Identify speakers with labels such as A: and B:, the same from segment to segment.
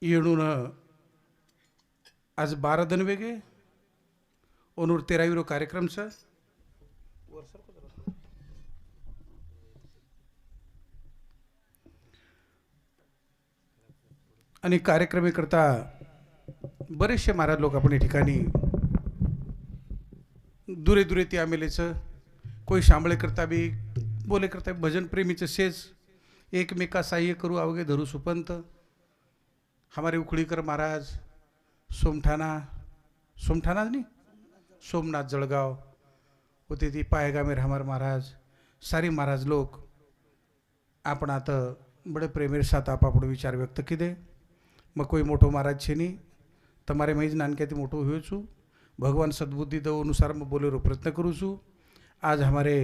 A: येणून आज 12 दिन वेगे ओनूर 13वीरो कार्यक्रम छ आणि कार्यक्रमी करता बरेचसे महाराज लोक आपण या ठिकाणी दुरे दुरे ते आमेलेचं कोई शांबळे करता बी बोले करता भजन प्रेमीचं शेज एकमेका सहाय्य करू अवघे धरू सुपंत हमारे उखळीकर महाराज सोमठाना नहीं सोमनाथ जळगाव होते ती पायगामेर हमार महाराज सारी महाराज लोक आपण आता बड़े प्रेमेर साथ आपण विचार व्यक्त किदे मग कोई मोठो महाराज छे नहीं तमारे महीज नानक्याती मोठो हुए छू भगवान सद्बुद्धि दो अनुसार मैं बोले रो प्रयत्न करूँ छू। आज हमारे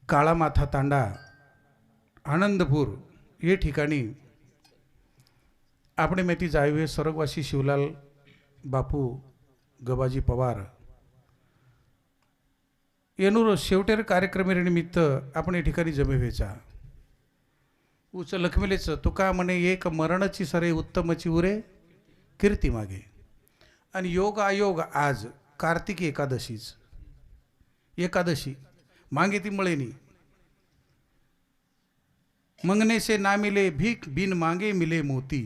A: काळा माथा तांडा आनंदपूर ये ठिकाणी આપણે મેથી જાવે સ્વર્ગવાસી શિવલાલ બાપુ ગબાજી પવાર એનું शेवटेर कार्यक्रमे निमित्त आपण या ठिकाणी जमे व्हायचा उच लखमेलेच तुका म्हणे एक मरणची सरे उत्तमची उरे कीर्ती मागे आणि योग आयोग आज कार्तिक एकादशी मागे ती मळेनी मंगने से ना मिले भीख बिन मांगे मिले मोती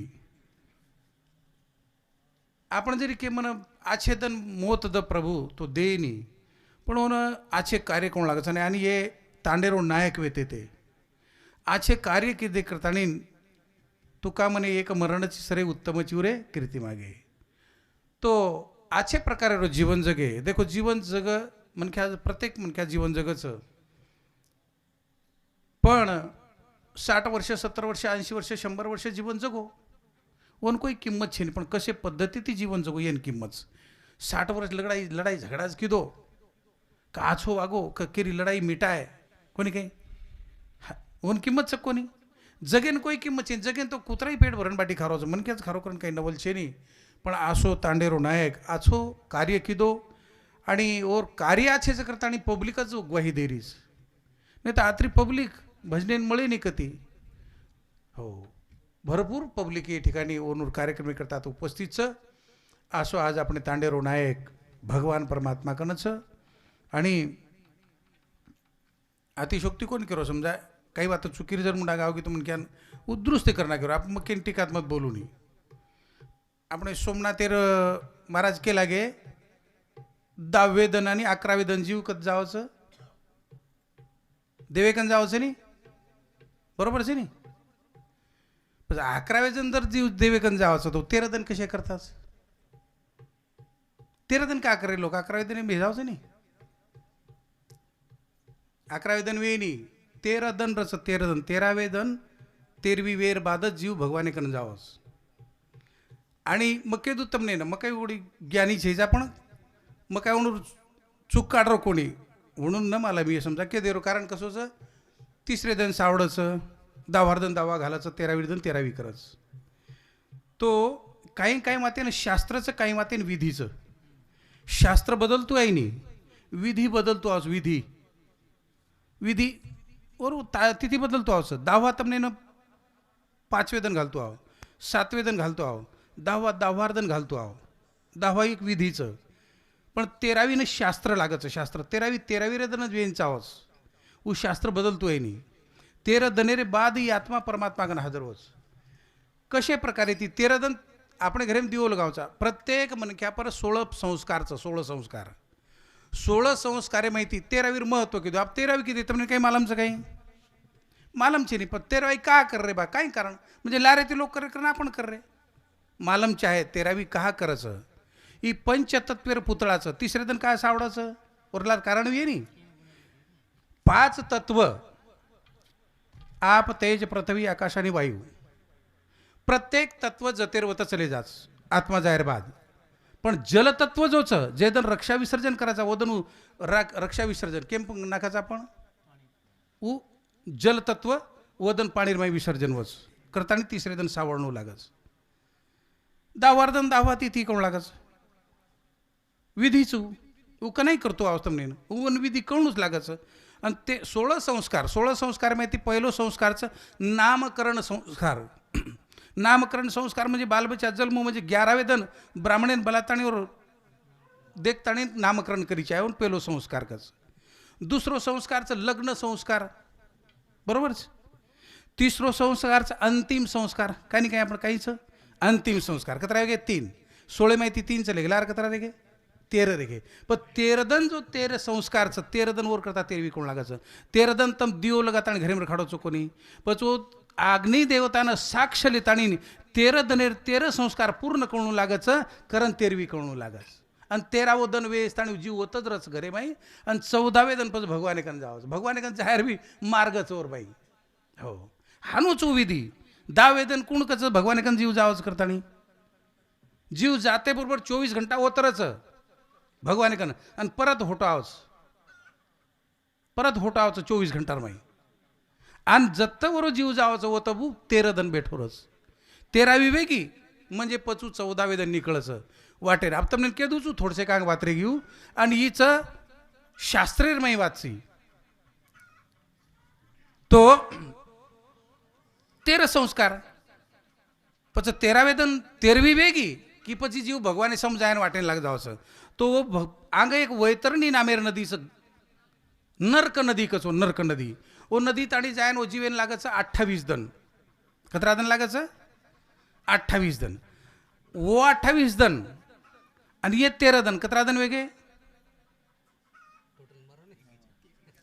A: आपण जरी के मन आछेदन मोत द प्रभु तो देनी पण ओन आछे कार्य कोण लागत नाही आणि हे तांडेरो नायक वेते ते आछे कार्य किदे करतानी तुका म्हणे एक मरणची सरे उत्तमची उरे कीर्ती मागे तो आछे प्रकारे रो जीवन जगे देखो जीवन जग मनख्या प्रत्येक मनख्या जीवन जगच पण 60 वर्ष 70 वर्ष 80 वर्ष 100 वर्ष जीवन जगो वन कोई किंमत छे पण कसे पद्धती ती जीवन जगो येन किंमत 60 वर्ष लड़ाई झगड़ाच किदो का आछो वागो का केरी लड़ाई मिटाय कोणी काही वन किंमत च कोणी जगेन कोई किंमत छे जगेन तो कुत्राई पेट भरण बाटी खारोच मनकेच खारो करून काही नवल छे नहीं पण आसो तांडेरो नायक आछो कार्य किदो आणि और कार्य आछे ज करता आणि पब्लिकच ग्वाही देरीस नाही तर आत्री पब्लिक भजनेन मळे नाही कती हो भरपूर पब्लिक या ठिकाणी ओनूर कार्यक्रम करतात उपस्थित छ आसो आज आपण तांडेरो नायक भगवान परमात्मा कनच आणि अतिशोक्ती कोण करो समजा काही बात चुकीर जर मुंडा गाव की तुम क्या उद्दृष्ट करना करो आप मग टीकात मत बोलू नहीं આપણે સોમનાથેર મહારાજ કે લાગે 10 વેદન आणि 11 વેદन जीव कत जावचं देवेकन जावचं नाही बरोबर છે नहीं 11 वेदन जर जीव देवेकन जावचं तो 13 दिन कसे करतात 13 दिन का करे लोक 11 वेदन भेजावचं नाही 11 वेदन वेनी 13 दिन रच 13 दिन 13 वेदन 13वी वेर बाद जीव भगवाने कन जावस आणि मग काही उत्तम नाही ना मग काही एवढी ज्ञानी छेजा पण मग काय म्हणून चूक काढरो कोणी म्हणून न मला मी समजा के देरो कारण कसं तिसरे दिन सावडाचं 10 दिन दावा घालायचं 13वी दिन 13वी करच तो काही मातेनं शास्त्राचं काही मातेनं विधीचं शास्त्र बदलतो आहे नाही विधी बदलतो आज विधी और तिथी बदलतो आहोस 10 तमने न 5 दिन घालतो आहो 7 दिन घालतो आहो 10 दिन घालतो आहो 10 एक विधीचं पण 13वीनं शास्त्र लागायचं शास्त्र 13वी दिन वेनचा आहोस वो शास्त्र बदलतो आहे नाही 13 दनेरे बाद ही आत्मा परमात्मा गण हजर होस कशे प्रकारे ती 13 दिन आपण घरेम दिवो लगावचा प्रत्येक मनख्या पर 16 संस्कारे माहिती 13वीर महत्व किती आप 13वी किती तुमने काही मालमचं काही मालमचे नाही पण 13वी का कर रे बा काही कारण म्हणजे लारे ते लोक करे आपण कर रे मालमचे आहे 13वी का करायचं ही पंचतत्वेर पुतळाचं तिसरे दिन काय सावडाचं उरला कारण ये नाही 5 तत्व आप तेज पृथ्वी आकाश आणि वायू प्रत्येक तत्व जतेरवत चले जाच आत्मा जाहीर बाद पण जलतत्व जोच जे दन रक्षा विसर्जन करायचा वदन रक्षा विसर्जन केम नाकाचा आपण उ जलतत्व वदन पाणीरमय विसर्जन वच करताना तिसरे दिन सावळणू लागच 10 दिन 10 तिथी कोण लागच विधीचू उक नाही करतो अवस्थमने उन विधी कळूनच लागायचं आणि ते 16 संस्कार माहिती पहिलो संस्कारचं नामकरण संस्कार नामकरण संस्कार म्हणजे बालबच्चा जन्म म्हणजे 11वे दिन ब्राह्मणेन बलाताणीवर देखताणी नामकरण करीचे आहे पेलो संस्कार कच. दुसरो संस्कारचं लग्न संस्कार बरोबर. तिसरो संस्कारचा अंतिम संस्कार काही नाही काय आपण काहीच अंतिम संस्कार कतरा गे 3 16 माहिती 3 चले गेला कतरा रे गे 13 रे गे. पण 13 दन जो 13 संस्कारचं 13 दन वर करता 13 कोण लागायचं 13 दन तम दियो लगात आणि घरी खाडोचो कोणी पचो अग्नि देवतानं साक्ष लिताणी 13 दनेर 13 संस्कार पूर्ण करणू लागायचं कारण 13वी करणू लागायचं. आणि 13वं दन वेस आणि जीव होतच रच घरे बाई. आणि 14वे दन पच भगवाने कन जावं भगवाने कन जाहीर बी मार्ग चोर बाई. हो हानूच विधी 10वे दन कोण कच भगवाने कन जीव जावंच करतानी जीव जाते बरोबर 24 घंटा होतरच भगवाने कन आणि परत होटावच 24 घंटा माई. आणि जत्तवर जीव जावाचं होतं बू 13 दन बेठोरच 13वी वेगी म्हणजे पचू 14वे दन निकळचं वाटेर. आप तमने के दूचू थोडसे कांग वात्रे घेऊ आणि हिच शास्त्रेर माई वाचसी तो 13 संस्कार पच 13वे दन 13वी वेगी की पची जीव भगवाने समजायन वाटेन लाग जावचं तो आंग एक वैतरणी नामेर नदीचं नर्क नदी कसो नर्क नदी ओ नदी ताणी जायन ओ जीवेन लागायचं 28 दन कतरा दन लागायचं 28 दन ओ 28 दन आणि ये 13 दन कतरा दन वेगे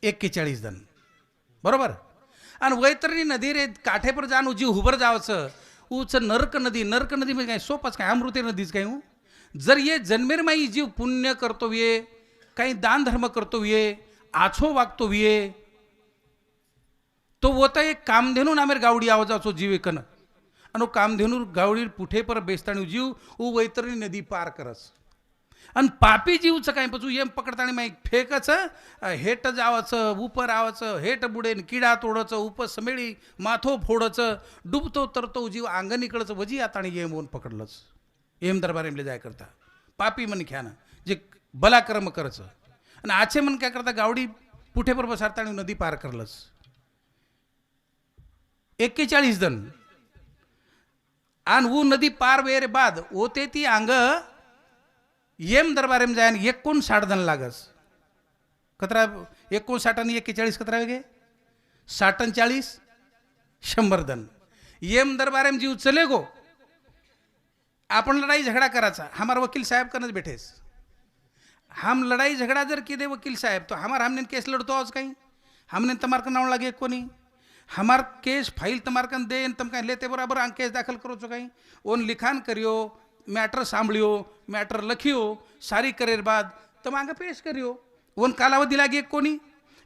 A: 41 दन बरोबर. आणि वैतरणी नदी रे काठे पर जाण जीव हुबर जावचं उच नर्क नदी म्हणजे काय सोपच काय अमृते नदीच काय हूँ. जर ये जन्मेर माई जीव पुण्य करतो ये काही दान धर्म करतो ये आछो वागतो ये तो होता एक कामधेनू नामेर गावडी आवाजाचो जीव एकन आणि कामधेनू गावडी पुठे पर बेसताणी जीव उ वैतरणी नदी पार करस. आणि पापी जीवचं काय पचू येम पकडताना माहीत फेकच हेट जावाचं उपर आवाचं हेट बुडेन किडा तोडचं उप समेळी माथो फोडचं डुबतो तरतो जीव अंगण इकडचं वजी आता आणि येम होऊन पकडलंच येम दरबारेमले जाय करता पापी मन ख्यानं जे बलाकर्म करचं आणि आचे मन काय करता गावडी पुठे पर बसारता आणि नदी पार करलंच 41 दन आणि ऊ नदी पार वेरे बाद होते ती अंग येम दरबारेम जायन 59 दन लागस कतरा 59 आणि 41 कतरा वेगे 40 100 दन येम दरबारेम जीव चले गो. आपण लड़ाई झगड़ा कराचा हमार वकील साहब कनच बैठेस हम लड़ाई झगड़ा जर की दे वकील साहब तो हमने केस लड़तो आज कहीं हमने तमार का नाव लगे कोनी हमार केस फाइल तमार कन दे तम कहीं लेते बराबर अंग केस दाखल करो चो कहीं ओन लिखान करियो मैटर सांभळियो मैटर लखियो सारी करेर बाद तम आंग पेश करियो ओन कालावधी लागे कोनी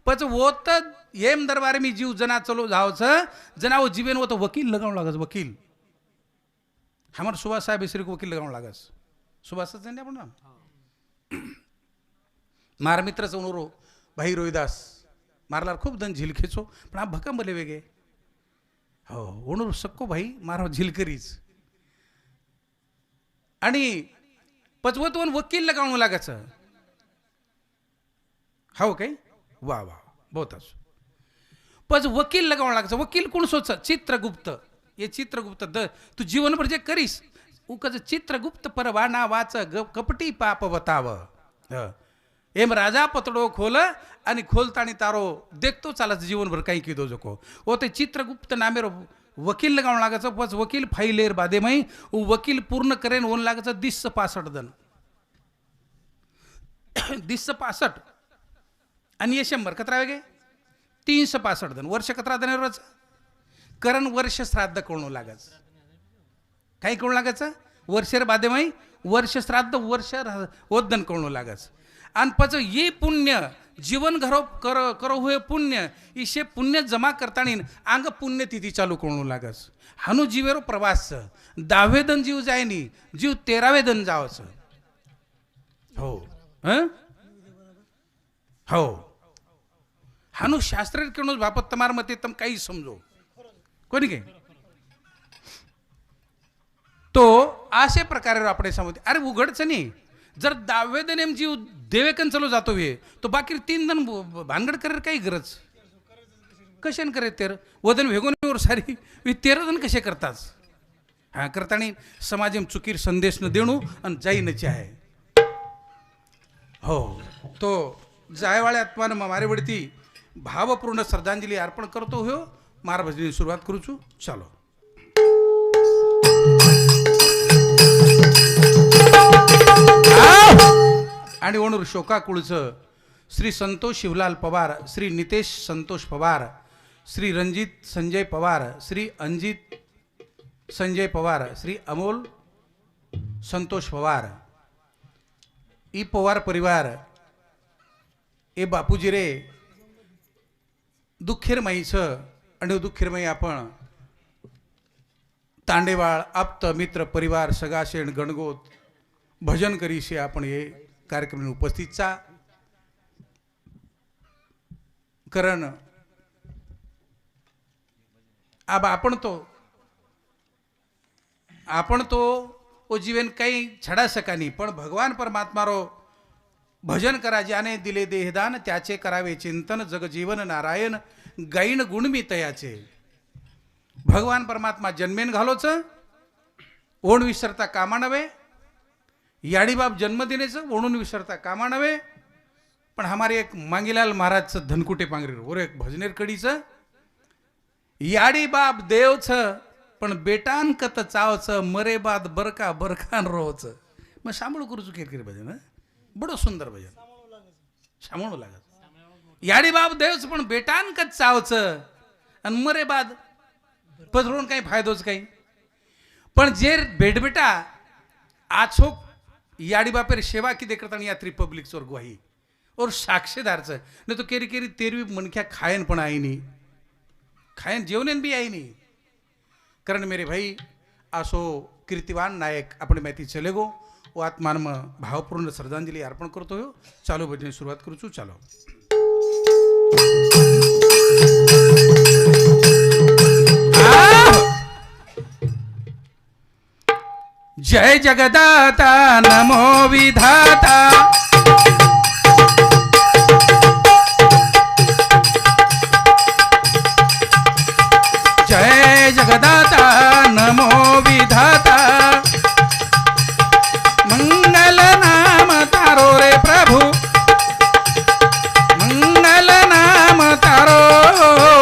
A: पच वोत येम दरबारे मी जीव जना चलो जावच जना वो जीवन वो तो वकील लगाव लागस वकील हमार सुभाष साहेब श्री को वकील लगाव लागस सुभाष जाने आपण ना मार मित्र सोनरो भाई रोहिदास मारला खूप दन झील खेचो पण हा भक्कम बले वेगे हो ओणूर सक्को भाई मारो झील करीच आणि पचवतवन वकील लगावणं लागायचं हो काय वा वा बहुताच पच वकील लगावणं लागायचं वकील कोण सोच चित्रगुप्त ये चित्रगुप्त तू जीवनभर जे करीस उकच चित्रगुप्त परवाना वाच कपटी पाप बताव एम राजा पतडो खोल आणि खोलतानी तारो देखतो चालत जीवनभर काही किदो जको ओ ते चित्रगुप्त नामेर वकील लगावण लागायचं पच वकील फाईलेर बादे माई वकील पूर्ण करेन ओन लागायचं 65 दन 65 आणि ये 100 कतरा वेगे 365 दन वर्ष कतरा दनेवरच करण वर्ष श्राद्ध कोण लागायचं काही कोण लागायचं वर्षेर बादे माई वर्ष श्राद्ध वर्ष ओदन कोण लागायचं आणि पच ये पुण्य जीवन घरो करो हुए पुण्य इसे पुण्य जमा करतानी अंग पुण्यतिथी चालू करू लागस हानू जीवेरो प्रवास 10वे दन जीव जायनी जीव 13वे दन जावच हो हो हानू शास्त्र केणो बापत तमार मते तम काही समजो कोणी के तो असे प्रकारे आपण समजते अरे उघडच नाही जर 10वे दन जीव देवेकन चलो जातो वे तो बाकी 3 दन भानगड करे काही गरज कशान करे तेर वदन वेगोन सारी 13 दन कसे करतात हा करताना समाजेम चुकीर संदेश न देणू आणि जाईनचे आहे हो तो जायवाळे आत्मान मारे बढती भावपूर्ण श्रद्धांजली अर्पण करतो हो मारा भजनी सुरुवात करू छू चालो आणि ओणूर शोकाकुळचं श्री संतोष शिवलाल पवार श्री नितेश संतोष पवार श्री रणजित संजय पवार श्री अंजित संजय पवार श्री अमोल संतोष पवार ई पवार परिवार ए बापूजी रे दुःखीरमयीचं आणि दुःखीरमयी आपण तांडेवाळ आप्त मित्र परिवार सगाशेण गणगोत भजन करीशे आपण हे कार्यक्रम उपस्थितचा कारण अब आपण तो वो जीवन काही छडा सका नाही पण भगवान परमात्मा रो भजन करा ज्याने दिले देहदान त्याचे करावे चिंतन जगजीवन नारायण गाईन गुण मी तयाचे भगवान परमात्मा जन्मेन घालोच ओण विसरता कामा नव्हे याडीबाप जन्म देण्याचं ओणून विसरता कामा नव्हे पण हमारे एक मांगीलाल महाराजचं धनकुटे पांगरीर और एक भजनेर कडीचं याडीबाप देवचं पण बेटान कत चावचं मरे बाद बरका बरखान रोचं मग सांभाळू करू केरकेर भजन बडो सुंदर भजन सांभाळू लागत याडी बाप देवच पण बेटान कत चावचं आणि मरे बाद पधरून काही फायदोच काही पण जे बेटा आछोक याडी बापेर सेवा किती करताना या रिपब्लिक चोर ग्वाही और साक्षीदारचं नाही तो केरी केरी तेरवी मनख्या खायन पण आई नाही खायन जेवणेन बी आई नाही कारण मेरे भाई आसो कीर्तिवान नायक अपने माहिती चले गो वो आत्मान में भावपूर्ण श्रद्धांजलि अर्पण करतो हो चालो भजन सुरुवात करू चालो जय जगदाता नमो विधाता जय जगदाता नमो विधाता मंगल नाम तारो रे प्रभु मंगल नाम तारो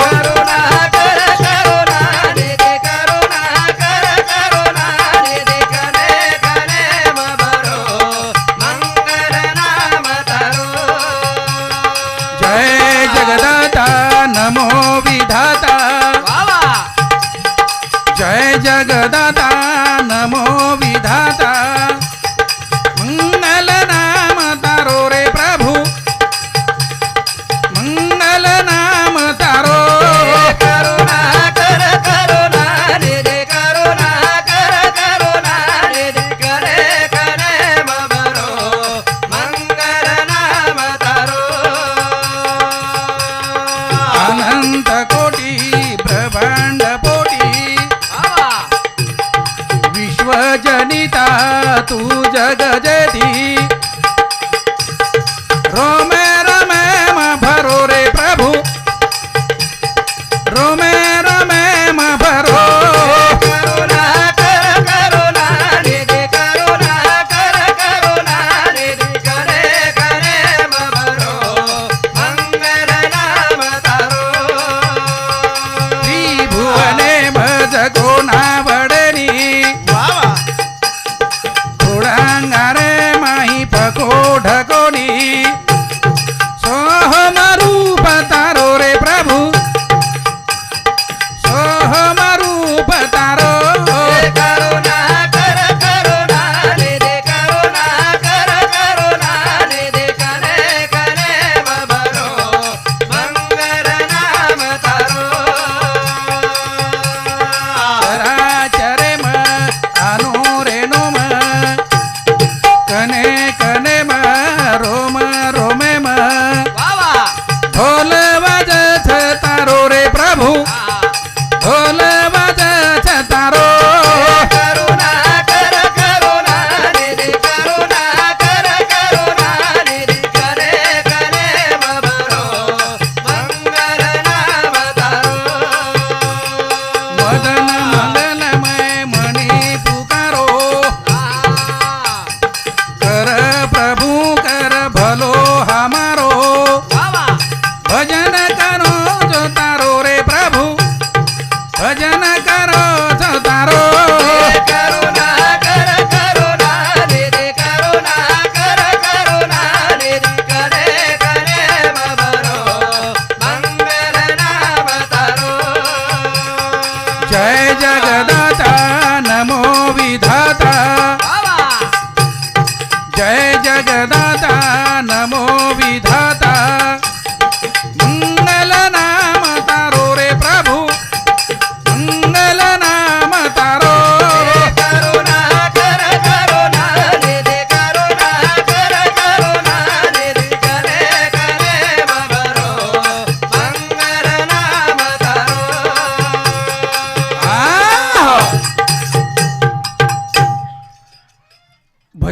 B: करुणा कर करुणा दे करुणा कर करुणा दे कने कने मबरो मंगल नाम तारो
A: जय जगदाता नमो विधाता जय जगदाता नमो विधाता मंगल नाम तारो रे प्रभु मंगल नाम तारो
B: करुणा कर करुणा दे करुणा कर करुणा दे कने कने मबरो मंगल नाम तारो
A: अनंत कोटी ब्रह्मांड पोटी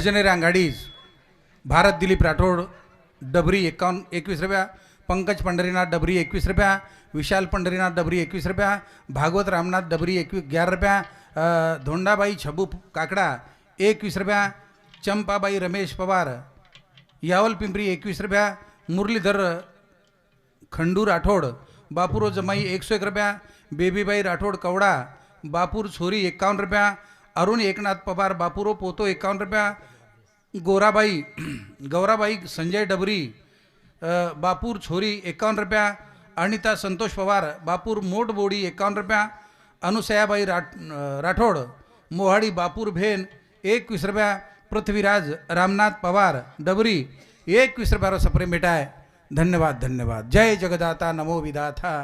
A: भजने रांगाडीज भारत दिलीप राठोड डबरी 21 रुपया, पंकज पंढरीनाथ डबरी 21 रुपया, विशाल पंढरीनाथ डबरी 21 रुपया, भागवत रामनाथ डबरी 11 रुपया, धोंडाबाई छबू काकडा 21 रुपया, चंपाबाई रमेश पवार यावल पिंपरी 21 रुपया, मुरलीधर खंडू राठोड बापूरो जमाई 101 रुपया, बेबीबाई राठोड कवडा बापूर छोरी 51 रुपया, अरुण एकनाथ पवार बापूरो पोतो 51 रुपया, गौराबाई संजय डबरी बापूर छोरी 51 रुपया, अनिता संतोष पवार बापूर मोठ बोडी 51 रुपया, अनुसयाबाई राठोड मोहाडी बापूर भेन 21 रुपया, पृथ्वीराज रामनाथ पवार डबरी 21 रुपयावर सपरे मिटाय. धन्यवाद धन्यवाद. जय जगदाता नमो विदाथा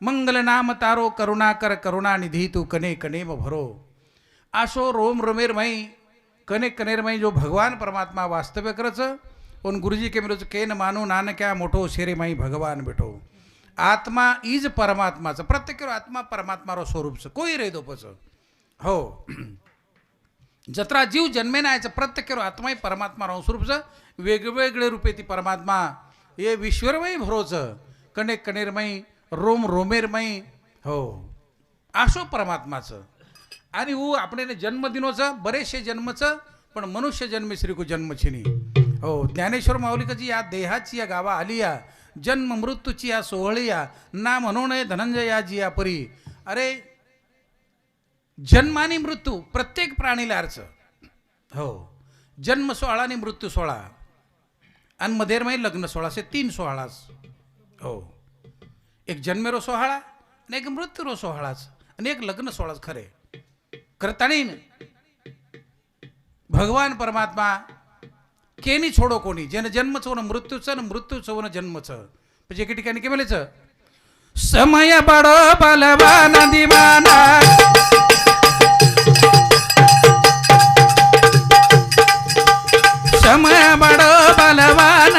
A: मंगल नाम तारो करुणाकर करुणा निधी तू कने कने म भरो. आशो रोम रोमेरमय कने कनेरमय जो भगवान परमात्मा वास्तव्य करच उन गुरुजी के मिलोच केन मानू नान क्या मोठो शेरे माई भगवान बेठो. आत्मा इज परमात्माचं प्रत्येक आत्मा परमात्मारो स्वरूपचं कोई रे दोपच हो जत्रा जीव जन्मे नायचं प्रत्येक आत्मा परमात्मा राहून स्वरूपचं वेगवेगळे रूपे ती परमात्मा ये विश्वरमय भरोचं कणे कणेरमय रोम रोमेरमय हो आशो परमात्माचं. आणि वो આપણે जन्मदिनोचं बरेचसे जन्मचं पण मनुष्य जन्म श्रीको जन्मछिनी हो. ज्ञानेश्वर माऊलिकाची या देहाची या गावा आलिया जन्म मृत्यूची या सोहळिया ना म्हणू नये धनंजयाजी या परी. अरे जन्म आणि मृत्यू प्रत्येक प्राणीला अर्थ हो. जन्म सोहळा आणि मृत्यू सोहळा आणि मधेरमय लग्न सोहळा असे 3 सोहळाच हो. एक जन्मेरो सोहळा आणि एक मृत्यूरो सोहळाच आणि एक लग्न सोहळाच खरे करताणी भगवान परमात्मा केनी छोडो कोणी ज्यानं जन्मचं होणं मृत्यूचं आणि मृत्यूचं होणं जन्मचं. म्हणजे एके ठिकाणी काय म्हणायचं समय बडो बलवान दिवाना समय बडो बलवान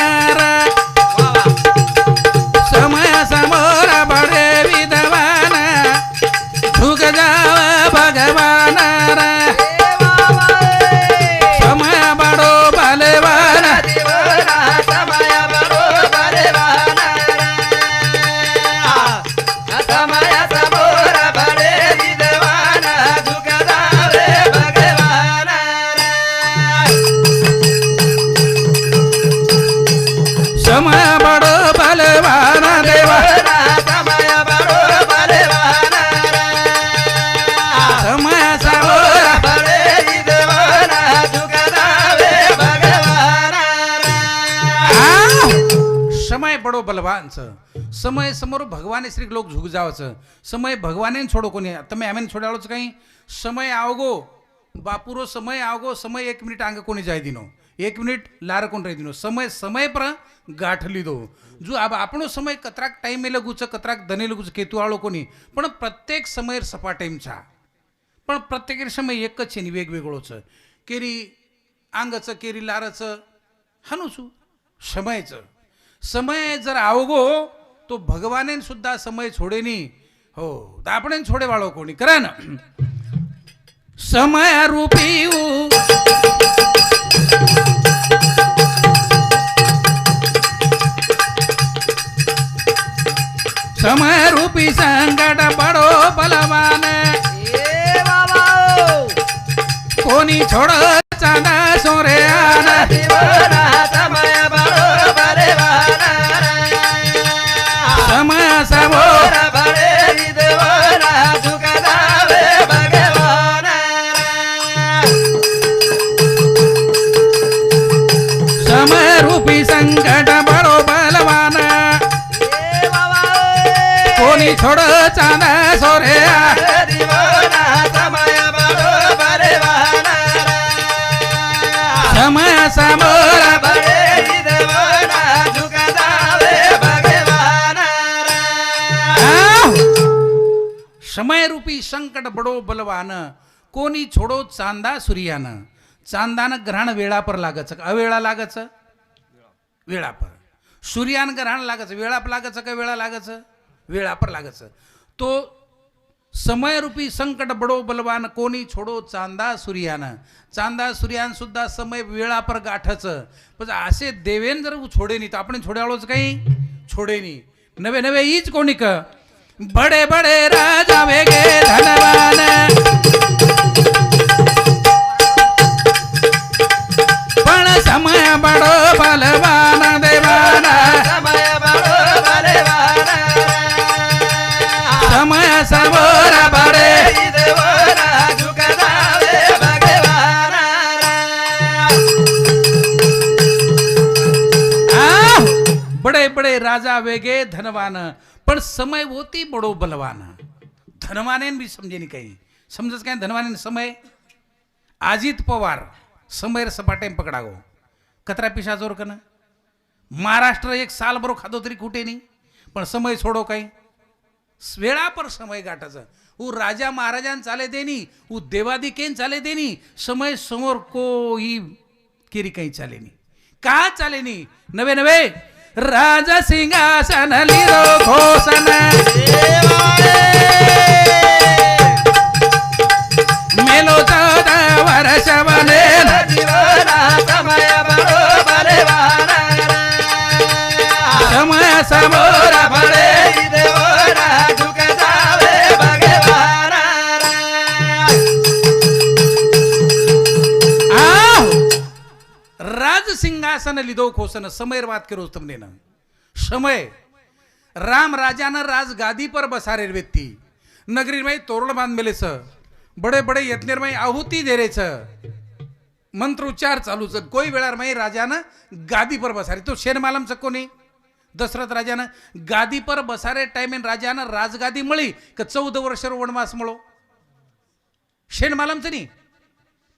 A: समय समोर बडे विद्वान झुक जाव भगवान समय बडो बलवान समय बडो बलवान देवा समय समोर समय बडो बलवानचं समय समोर भगवाने श्री लोक झुक जावचं समय भगवाने छोडो कोणी. તમે આમેન છોડાળો કઈ समय आवगो बापूरो समय आवगो समय 1 मिनिट अंग कोणी जाय दिनो 1 मिनिट लार कोण रे दिनो समय समय पर गाठ લીધો जो अब આપણો સમય કતરાક ટાઈમે લગું છે કતરાક ધને લગું છે કેતુ આળો કોની પણ પ્રત્યેક સમય સપા ટાઈમ છે પણ પ્રત્યેક સમય એક જ છે ની વેગવેગળો છે. કેરી આંગचं केरी लारचं हनुसू समयचं समय जर आवगो तो भगवाने सुद्धा समय छोडेनी हो तर आपण छोडे वाळो कोणी करा ना. समय रूपी समय रूपी संकट बडो बलवान कोणी छोड चांदा सोरे समय समोर समय रूपी संकट बडो बलवान कोणी छोड चांदा सोरे समय समोर समय रूपी संकट बडो बलवान कोणी छोडो चांदा सूर्यान. चांदानं ग्रहण वेळापर लागायचं का अवेळा लागायचं वेळापर. सूर्यान ग्रहण लागायचं वेळाप लागायचं का वेळा लागायचं वेळापर लागायचं. तो समय रूपी संकट बडो बलवान कोणी छोडो चांदा सूर्यान. चांदा सूर्यान सुद्धा समय वेळापर गाठच. पण असे देवेन जर छोडे नाही तर आपण छोड्याळोच काही छोडे नाही. नवे नवे हीच कोणी क बडे बडे राजा वेगे धनवान. पण समय बडो बलवान देवाना.
B: समय बडो बलवान.
A: समय समोर बडे
B: देवरा झुकदावे भगवान.
A: बडे बडे राजा वेगे धनवान. पण समय होती बडो बलवान. धनवाने भी समजे नाही काही. समजच काय धनवाने समय. अजित पवार समयर सपाटे पकडागो कतरा पिशा जोर कन. महाराष्ट्र एक साल बरो खादो तरी कुठे नाही. पण समय सोडो काही वेळा पर समय गाठाचं. उ राजा महाराजान चाले देनी उ देवादी केन चाले देनी. समय समोर कोई केरी काही चाले नाही. का चाले नाही. नवे नवे राजा सिंहासन लिरो घोषण. मेलो 14 वर्ष बने
B: जीवना समय बडो बलवान.
A: समय समोर बडे
B: देवरा झुकदावे भगवान.
A: राज सिंहासन लिदो खोसन. समयर बात करो तुमने ना. समय राम राजानं राज गादी पर बसारे व्यक्ती. नगरी में तोरण बांध मेलेच. बडे बडे यज्ञर में आहुती दे रेच. मंत्रोच्चार चालूच. कोई वेळार में राजानं गादी पर बसारे. तो शेनमालम कोणी दशरथ राजानं गादी पर बसारे टाइम राजानं राजगादी मळी का 14 वर्ष वनवास मळो. शेनमालमच नाही.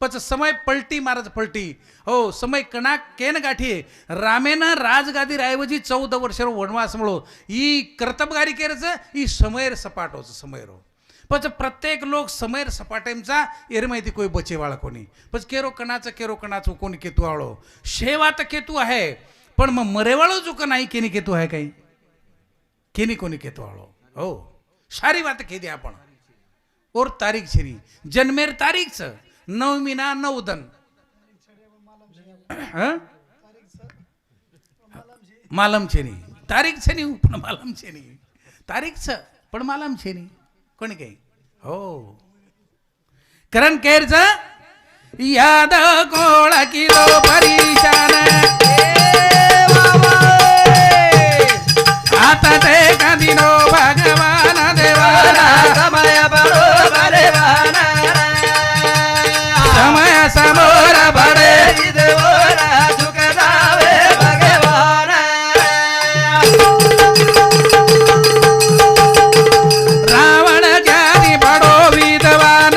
A: पच समय पलटी महाराज पलटी. हो समय कणा केन गाठी. रामेनं राजगादी रायवजी 14 वर्ष वनवास मळो. ही कर्तबगारी केरच ही समयर सपाट होच समयर. पच प्रत्येक लोक समयर सपाटेमचा एर माहिती कोई बचेवाळा कोणी. पच केरो कणाचं कोणी केतू आळो. शेवा तर केतू आहे पण मग मरेवाळो जो का नाही केनी केतू आहे काही केनी कोणी केतू आळो. हो सारी बात केली आपण. और तारीख छेनी जन्मेर तारीख 9 मीना 9 दन. मालम छेनी तारीख छेनी पण मालम छेनी. तारीख पण मालम छेनी कोणी काही. हो करण केरच याद कोळा किलो परेशान. आता ते कदिनो भगवान देवाना.
B: समय बडो बलवान.
A: समय समोर बडे
B: देवरा झुकदावे भगवान.
A: रावण ज्ञानी बडो विद्वान.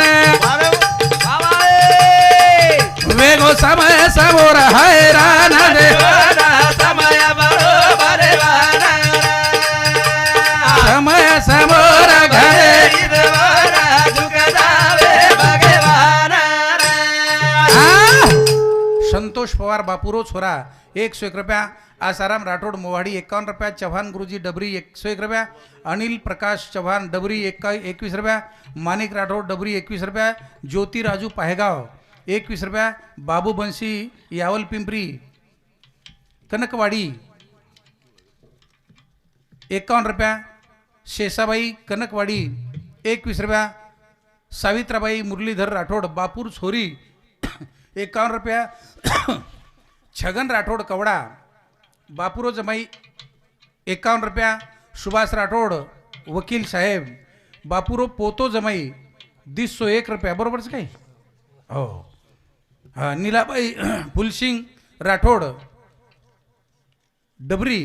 A: वेगो समय समोर हैरान देवाना.
B: समय बडो बलवान.
A: समय समोर घरे
B: देवरा झुकदावे भगवान.
A: संतोष पवार बापुरो छोरा 101 रुपया. आसाराम राठोड मोवाडी 51 रुपया. चव्हाण गुरुजी डबरी 101 रुपया. अनिल प्रकाश चव्हाण डबरी 21 रुपया. मानिक राठोड डबरी 21 रुपया. ज्योती राजू पाहेगाव 21 रुपया. बाबू बंशी यावल पिंपरी कनकवाडी 51 रुपया. शेषाबाई कनकवाडी 21 रुपया. सावित्राबाई मुरलीधर राठोड बापूर छोरी 51 रुपया. छगन राठोड कवडा बापुरो जमाई 51 रुपया. सुभाष राठोड वकील साहेब बापुरो पोतो जमाई 201 रुपया. बरोबरच काही. हो हा नीलाबाई फुलसिंग राठोड डबरी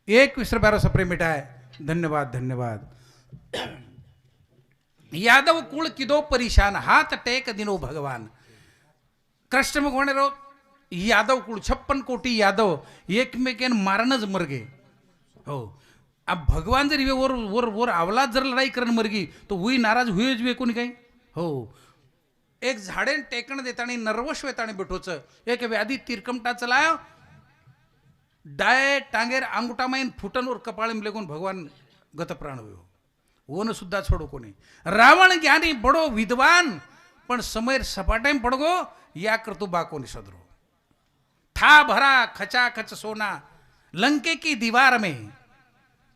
A: 21 रुपया सप्रे मिठाय. धन्यवाद धन्यवाद. यादव कुळ किदो परेशान. हाथ टेक दिनो भगवान. कृष्ण भगवान रो यादव कुळ 56 कोटी यादव एकमेकेन मारणच मरगे. हो अब भगवान जर वर वर वर अवलाद जर लढाई करण मरगी तो हुई नाराज हुईच वे कोणी काही. हो एक झाडेन टेकण देतानी नर्वस वेतानी बेठोच. एक व्याधी तिरकमटा चलायो डाय टांगेर अंगुठा माइन फुटन और कपाळीम लेगून भगवान गतप्राण हुयो. ओन सुद्धा छोडो कोणी रावण ज्ञानी बडो विद्वान पण समैर सपाटेम पडगो या करतु बाकोनी सदरो था भरा खचा खच सोना लंके की दीवार में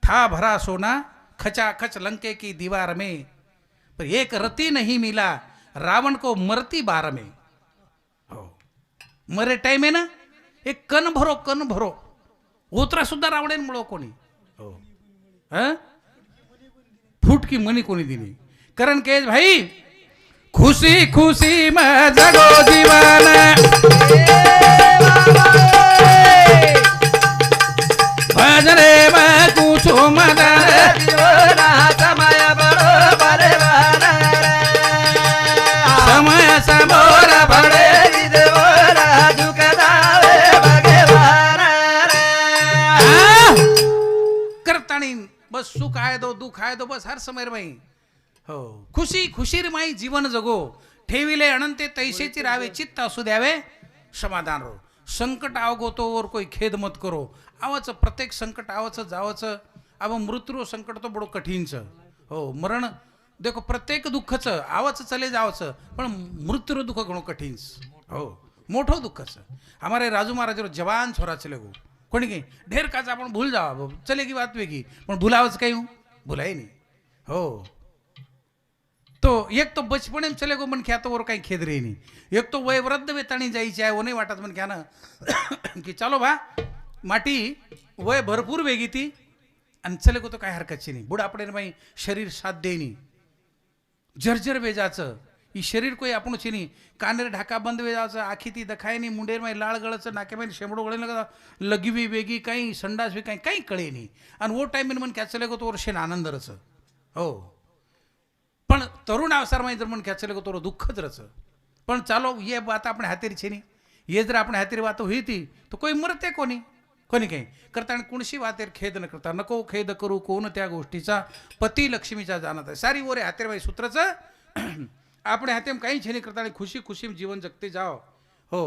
A: था भरा सोना खचा खच लंके की दीवार में पर एक रति नहीं मिला रावण को मरती बार में हो मरे टाइम आहे ना एक कण भरो ओतरा सुद्धा रावणेन मुळो कोणी हो फुटकी मनी कोणी दिली कारण के भाई खुशी खुशी में जगो जीवन भजरे में कुछो मदन
B: समय बरोबर वाना
A: समय समोर
B: बड़े विद्वाना दुखदावे भगवान
A: करताणी बस सुख आहे दो दुःख आहे दो बस हर समय बाई हो खुशी खुशीर माई जीवन जगो ठेविले अनंते तैसेची रावे चित्त असू द्यावे समाधान रो संकट आवगो तो और कोई खेद मत करो आवाचं प्रत्येक संकट आवाचं जावाचं अब मृत्यू संकट तो बडो कठीणचं हो मरण देखो प्रत्येक दुःखचं आवाचं चले जावचं पण मृत्यू दुःख घणो कठीण हो मोठो दुःखचं हमारे राजू महाराज जवान छोरा चले गो कोणी काही ढेर काच आपण भूल जावा चलेगी बात वेगळी पण भुलावंच काही हूँ भुलाय नाही हो तो एक तो बचपने में चले गो मन क्या तो और कहीं खेद रही नहीं एक तो वय वृद्ध वेताणी जायची आहे वो नाही वाटत मन क्या ना की चलो भा माटी वय भरपूर वेगी ती आणि चले गो तो काय हरकतची नाही बुढापडे माई शरीर साथ देनी जर्जर वेजाचं ही शरीर कोई आपण नाही कानेर ढाका बंद वेजाचं आखी ती दखाय नाही मुंडेर माई लाळ गळचं नाक्यामाई शेंबडो गळे लगा लगवी वेगी काही संडास वे काही कळे नाही आणि वो टाइम मन क्या चले गो तो वर्षेन आनंदरच हो पण तरुण अवसर में जर मन क्या चले गो तो दुःखच रच पण चालो ये बात अपने हातेरी छे नहीं ये जर अपने हातेरी बात हुई थी तो कोई मरते कोणी कोणी काही करता आणि कुणशी वातेर खेद न करता नको खेद करू कोण त्या गोष्टीचा पती लक्ष्मीचा जाणत आहे सारी ओरे हातेर बाई सूत्रच अपने हाते में काही छे नहीं करता खुशी खुशी जीवन जगते जाओ हो